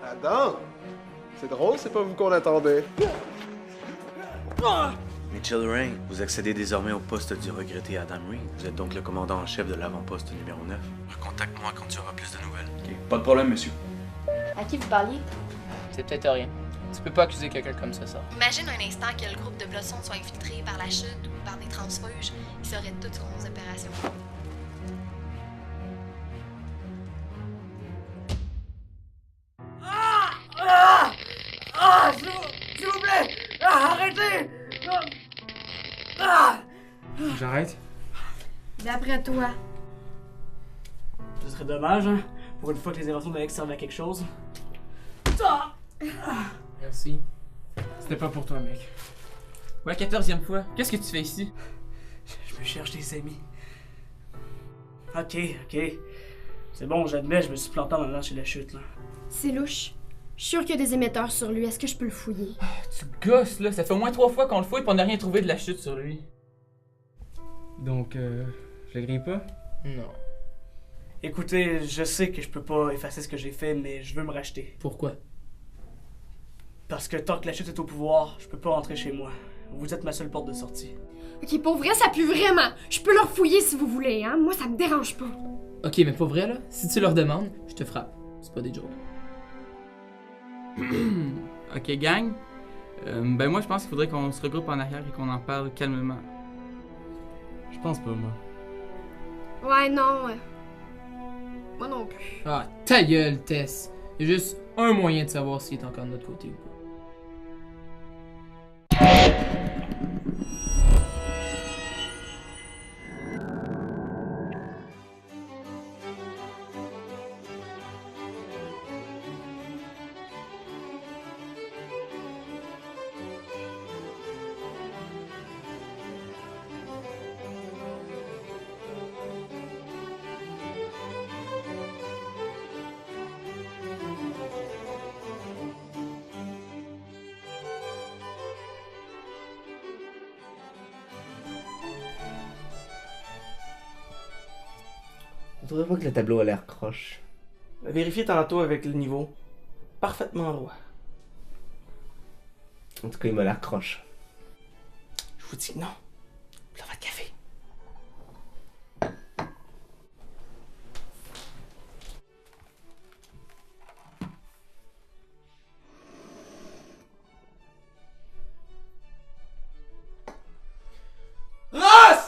Adam! C'est drôle, c'est pas vous qu'on attendait. Mitchell Rain, vous accédez désormais au poste du regretté Adam Reed. Vous êtes donc le commandant en chef de l'avant-poste numéro 9. Recontacte-moi quand tu auras plus de nouvelles. Ok, pas de problème, monsieur. À qui vous parliez? C'est peut-être rien. Tu peux pas accuser quelqu'un comme ça. Imagine un instant que le groupe de Blossom soit infiltré par la chute ou par des transfuges. Ils sauraient tout sur nos opérations. S'il vous plaît! Arrêtez! J'arrête? D'après toi. Ce serait dommage, hein? Pour une fois que les inventions de Alex servent à quelque chose. Merci. C'était pas pour toi, mec. Pour la 14e fois, qu'est-ce que tu fais ici? Je me cherche des amis. Ok. C'est bon, j'admets, je me suis planté en allant chez la chute, là. C'est louche. Je suis sûr qu'il y a des émetteurs sur lui. Est-ce que je peux le fouiller? Tu gosses, là. Ça fait au moins 3 fois qu'on le fouille et on n'a rien trouvé de la chute sur lui. Donc, je le grille pas? Non. Écoutez, je sais que je peux pas effacer ce que j'ai fait, mais je veux me racheter. Pourquoi? Parce que tant que la chute est au pouvoir, je peux pas rentrer chez moi. Vous êtes ma seule porte de sortie. Ok, pour vrai, ça pue vraiment. Je peux leur fouiller si vous voulez, hein. Moi, ça me dérange pas. Ok, mais pour vrai, là, si tu leur demandes, je te frappe. C'est pas des jokes. Ok, gang. Ben moi, je pense qu'il faudrait qu'on se regroupe en arrière et qu'on en parle calmement. Je pense pas, moi. Ouais, non. Moi non plus. Ah, ta gueule, Tess. Il y a juste un moyen de savoir s'il est encore de notre côté ou pas. Vous trouvez pas que le tableau a l'air croche? Vérifiez tantôt avec le niveau. Parfaitement droit. En tout cas, il m'a l'air croche. Je vous dis non. Là, votre café. Ross!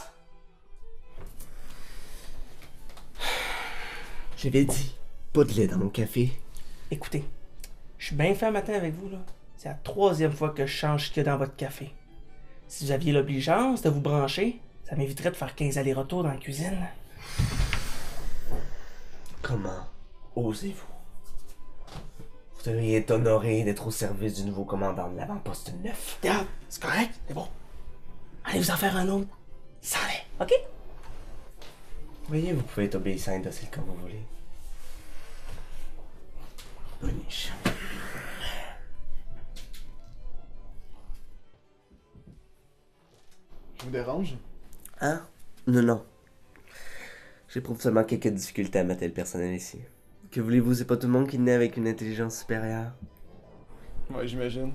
J'avais dit, pas de lait dans mon café. Écoutez, je suis bien fait un matin avec vous, là. C'est la 3e fois que je change ce qu'il y a dans votre café. Si vous aviez l'obligeance de vous brancher, ça m'éviterait de faire 15 allers-retours dans la cuisine. Comment osez-vous? Vous devriez être honoré d'être au service du nouveau commandant de l'avant-poste 9. Regarde, c'est correct, c'est bon. Allez vous en faire un autre. Ça allait, ok? Voyez, vous pouvez être obéissant et docile comme vous voulez. Boniche. Je vous dérange? Hein? Non. J'éprouve seulement quelques difficultés à mettre le personnel ici. Que voulez-vous, c'est pas tout le monde qui naît avec une intelligence supérieure. Ouais, j'imagine.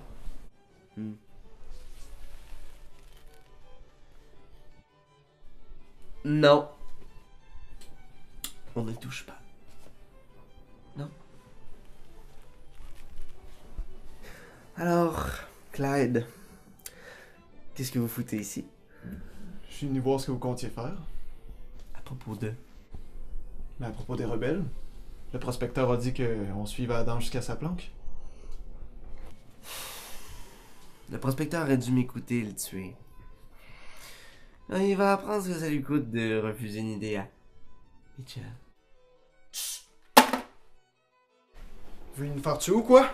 Non. On ne touche pas. Non. Alors, Clyde, qu'est-ce que vous foutez ici? Je suis venu voir ce que vous comptiez faire. À propos de... Mais à propos des rebelles, le prospecteur a dit qu'on suivait Adam jusqu'à sa planque. Le prospecteur aurait dû m'écouter et le tuer. Il va apprendre ce que ça lui coûte de refuser une idée à Mitchell. Vous voulez nous faire tuer ou quoi?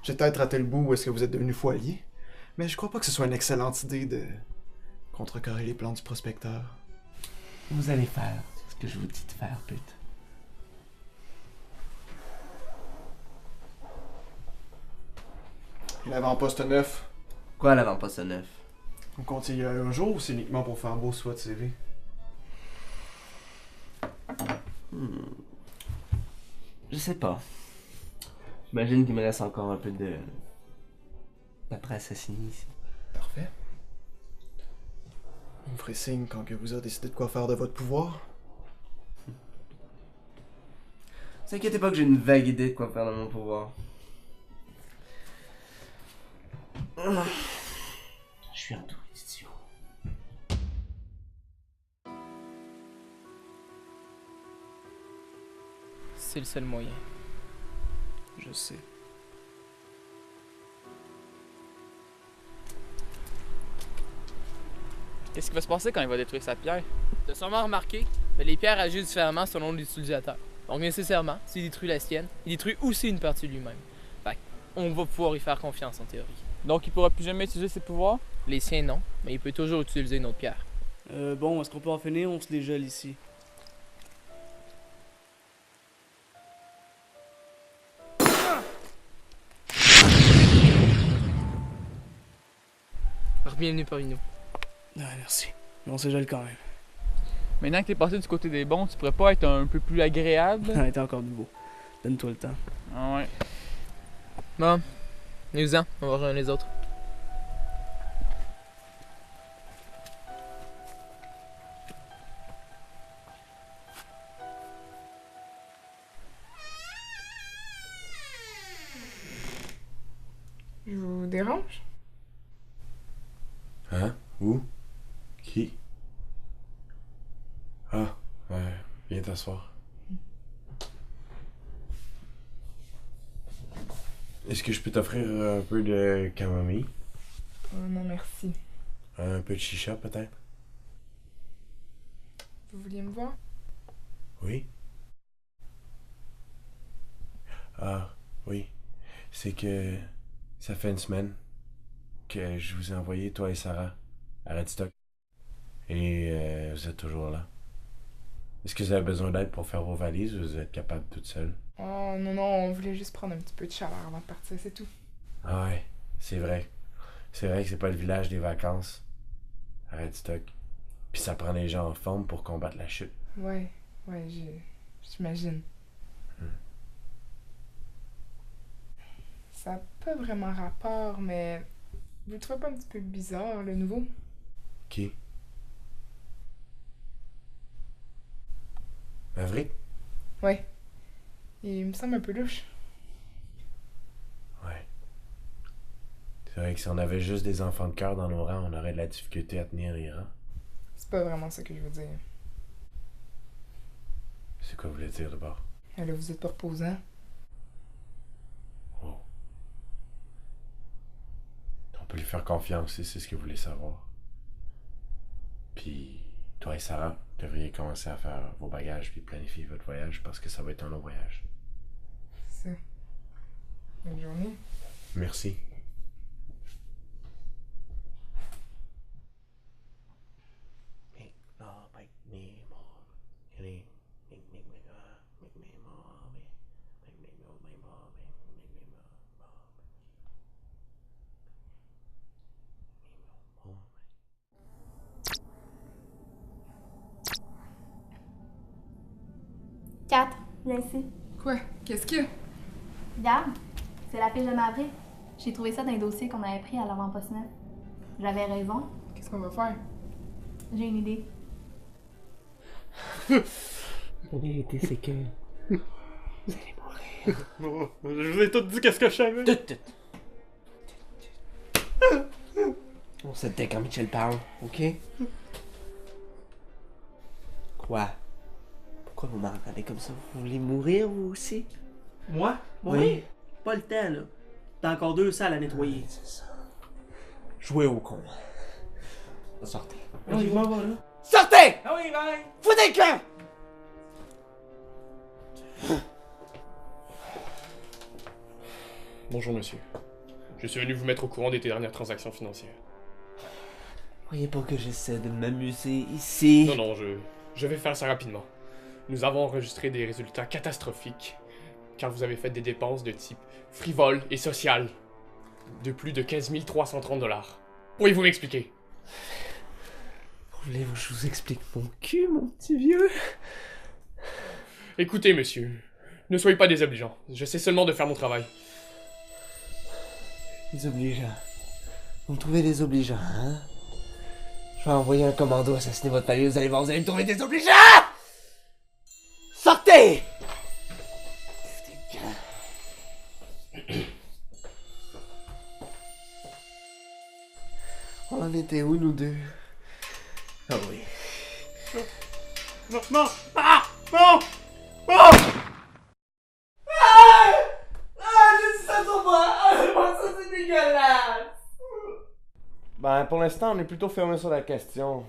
J'ai peut-être raté le bout où est-ce que vous êtes devenu foilier, mais je crois pas que ce soit une excellente idée de contrecarrer les plans du prospecteur. Vous allez faire ce que je vous dis de faire, pute. Et l'avant-poste 9, Quoi l'avant-poste 9? vous comptiez y aller un jour ou c'est uniquement pour faire beau sur votre CV? Je sais pas. J'imagine qu'il me reste encore un peu de... paperasse à signer ici. Parfait. Vous me ferez signe quand que vous aurez décidé de quoi faire de votre pouvoir. Ne vous inquiétez pas que j'ai une vague idée de quoi faire dans mon pouvoir. Je suis un tout idiot. C'est le seul moyen. Je sais. Qu'est-ce qui va se passer quand il va détruire sa pierre? Tu as sûrement remarqué, mais les pierres agissent différemment selon l'utilisateur. Donc nécessairement, s'il détruit la sienne, il détruit aussi une partie de lui-même. Fait on va pouvoir y faire confiance en théorie. Donc il pourra plus jamais utiliser ses pouvoirs? Les siens non, mais il peut toujours utiliser une autre pierre. Bon, est-ce qu'on peut en finir? On se les gèle ici. Bienvenue parmi nous. Ah, merci. Mais on se gèle quand même. Maintenant que t'es passé du côté des bons, tu pourrais pas être un peu plus agréable? Ah, t'es encore nouveau. Donne-toi le temps. Ah ouais. Bon, nous-en, on va rejoindre les autres. Je vous dérange? Hein? Où? Qui? Ah, viens t'asseoir. Est-ce que je peux t'offrir un peu de camomille? Oh non, merci. Un peu de chicha, peut-être? Vous vouliez me voir? Oui? Ah, oui. C'est que ça fait une semaine que je vous ai envoyé, toi et Sarah, à Redstock. Et vous êtes toujours là. Est-ce que vous avez besoin d'aide pour faire vos valises ou vous êtes capable toute seule? Oh non, non, on voulait juste prendre un petit peu de chaleur avant de partir, c'est tout. Ah ouais, c'est vrai. C'est vrai que c'est pas le village des vacances, à Redstock. Puis ça prend les gens en forme pour combattre la chute. Ouais, j'imagine. Ça n'a pas vraiment rapport, mais vous le trouvez pas un petit peu bizarre, le nouveau? Qui? Maverick? Ouais. Il me semble un peu louche. Ouais. C'est vrai que si on avait juste des enfants de cœur dans nos rangs, on aurait de la difficulté à tenir les rangs. C'est pas vraiment ça que je veux dire. C'est quoi vous voulez dire d'abord? Là, vous êtes pas reposant. Oh. On peut lui faire confiance si c'est ce que vous voulez savoir. Puis, toi et Sarah devriez commencer à faire vos bagages puis planifier votre voyage parce que ça va être un long voyage. C'est ça. Bonne journée. Merci. Kat, viens ici. Quoi? Qu'est-ce qu'il y a? Regarde, c'est la fiche de Maverick. J'ai trouvé ça dans un dossier qu'on avait pris à l'avant-poste neuf. J'avais raison. Qu'est-ce qu'on va faire? J'ai une idée. La vérité, c'est que... vous allez mourir. Oh, je vous ai tout dit qu'est-ce que je savais. On se tait quand Michel parle, ok? Quoi? Pourquoi vous me regardez comme ça? Vous voulez mourir, vous aussi? Moi? Oui. Pas le temps, là. T'as encore 2 salles à nettoyer. C'est ça. Jouez au con. Sortez. Oui, va, là. Sortez! Ah oui, bye! Foutez le camp! Bonjour monsieur. Je suis venu vous mettre au courant des dernières transactions financières. Croyez pas que j'essaie de m'amuser ici. Non, non, je vais faire ça rapidement. Nous avons enregistré des résultats catastrophiques car vous avez fait des dépenses de type frivole et social de plus de 15 330 $. Pourriez-vous m'expliquer? Voulez-vous que je vous explique mon cul, mon petit vieux? Écoutez, monsieur, Ne soyez pas désobligeants. J'essaie seulement de faire mon travail. Désobligeant. Vous me trouvez désobligeant, hein? Je vais envoyer un commando assassiner votre famille, vous allez voir, vous allez me trouver désobligeant! Sortez! On en était où, nous deux? Ah oui. Non, non! Ah! Non! Non! J'ai dit ça sur moi! Ça, c'est dégueulasse! Ben, pour l'instant, on est plutôt fermé sur la question.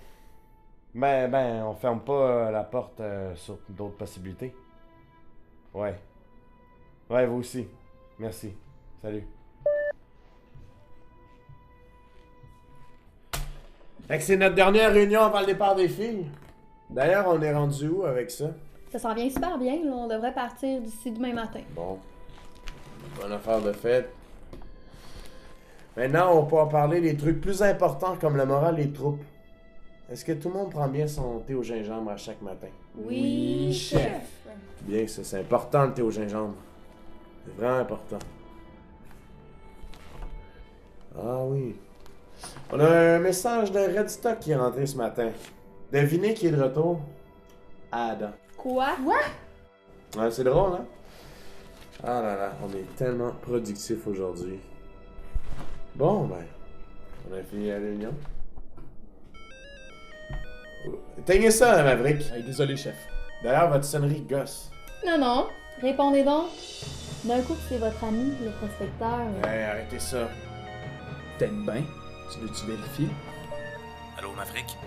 Ben, on ferme pas la porte sur d'autres possibilités. Ouais. Ouais, vous aussi. Merci. Salut. Fait que c'est notre dernière réunion avant le départ des filles. D'ailleurs, on est rendu où avec ça? Ça s'en vient super bien, là. On devrait partir d'ici demain matin. Bon. Bonne affaire de fête. Maintenant, on peut en parler des trucs plus importants comme le moral des troupes. Est-ce que tout le monde prend bien son thé au gingembre à chaque matin? Oui, chef! Bien, ça, c'est important le thé au gingembre. C'est vraiment important. Ah oui. On a un message de Red Stock qui est rentré ce matin. Devinez qui est de retour? Adam. Quoi? Ouais, c'est drôle, hein? Ah là là, on est tellement productifs aujourd'hui. Bon, ben, on a fini la réunion. Éteignez ça, Maverick. Hey, désolé, chef. D'ailleurs, votre sonnerie gosse. Non, répondez donc. D'un coup, c'est votre ami, le prospecteur. Hey, arrêtez ça. T'aimes bien? Tu veux-tu vérifier? Allô, Maverick?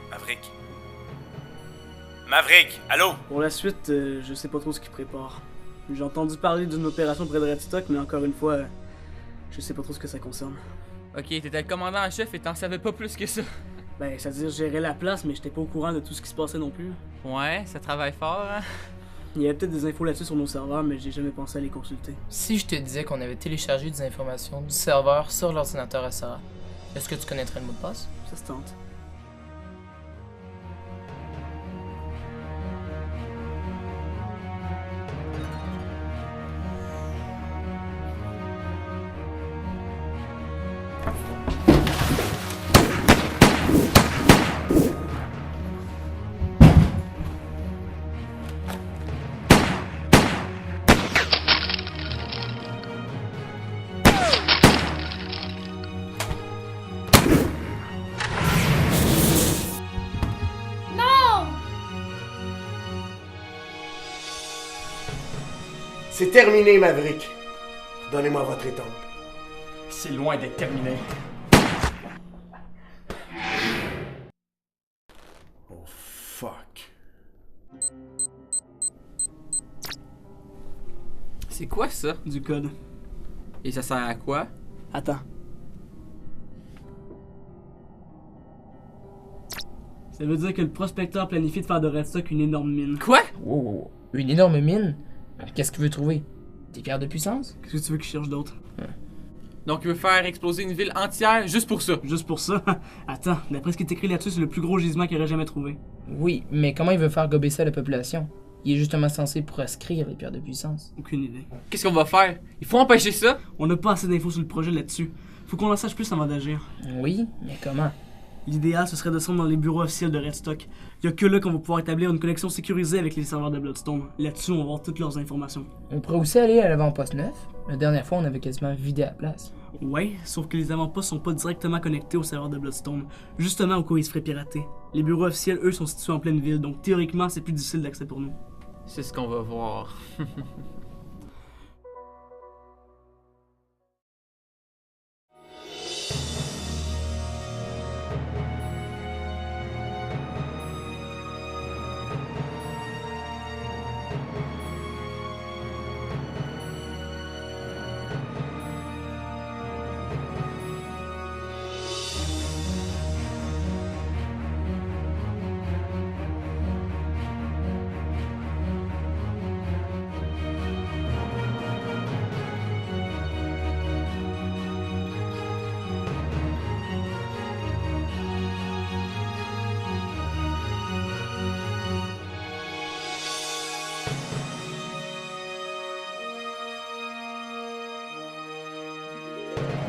Maverick? Maverick, allô? Pour la suite, je sais pas trop ce qu'ils préparent. J'ai entendu parler d'une opération près de Redstock, mais encore une fois, je sais pas trop ce que ça concerne. Ok, t'étais le commandant en chef et t'en savais pas plus que ça. Ben, c'est-à-dire, je gérais la place, mais j'étais pas au courant de tout ce qui se passait non plus. Ouais, ça travaille fort, hein? Il y avait peut-être des infos là-dessus sur nos serveurs, mais j'ai jamais pensé à les consulter. Si je te disais qu'on avait téléchargé des informations du serveur sur l'ordinateur à Sarah, est-ce que tu connaîtrais le mot de passe? Ça se tente. C'est terminé, Maverick. Donnez-moi votre étampe. C'est loin d'être terminé. Oh, fuck. C'est quoi ça? Du code. Et ça sert à quoi? Attends. Ça veut dire que le prospecteur planifie de faire de Redstock une énorme mine. Quoi? Wow, une énorme mine? Qu'est-ce qu'il veut trouver? Des pierres de puissance? Qu'est-ce que tu veux qu'il cherche d'autre? Donc il veut faire exploser une ville entière juste pour ça? Juste pour ça? Attends, d'après ce qui est écrit là-dessus, c'est le plus gros gisement qu'il aurait jamais trouvé. Oui, mais comment il veut faire gober ça à la population? Il est justement censé proscrire les pierres de puissance. Aucune idée. Qu'est-ce qu'on va faire? Il faut empêcher ça? On n'a pas assez d'infos sur le projet là-dessus. Faut qu'on en sache plus avant d'agir. Oui, mais comment? L'idéal, ce serait de se rendre dans les bureaux officiels de Redstock. Il y a que là qu'on va pouvoir établir une connexion sécurisée avec les serveurs de Bloodstone. Là-dessus, on va avoir toutes leurs informations. On pourrait aussi aller à l'avant-poste 9. La dernière fois, on avait quasiment vidé la place. Ouais, sauf que les avant-postes sont pas directement connectés aux serveurs de Bloodstone, justement au cas où ils se feraient pirater. Les bureaux officiels, eux, sont situés en pleine ville, donc théoriquement, c'est plus difficile d'accès pour nous. C'est ce qu'on va voir. Bye.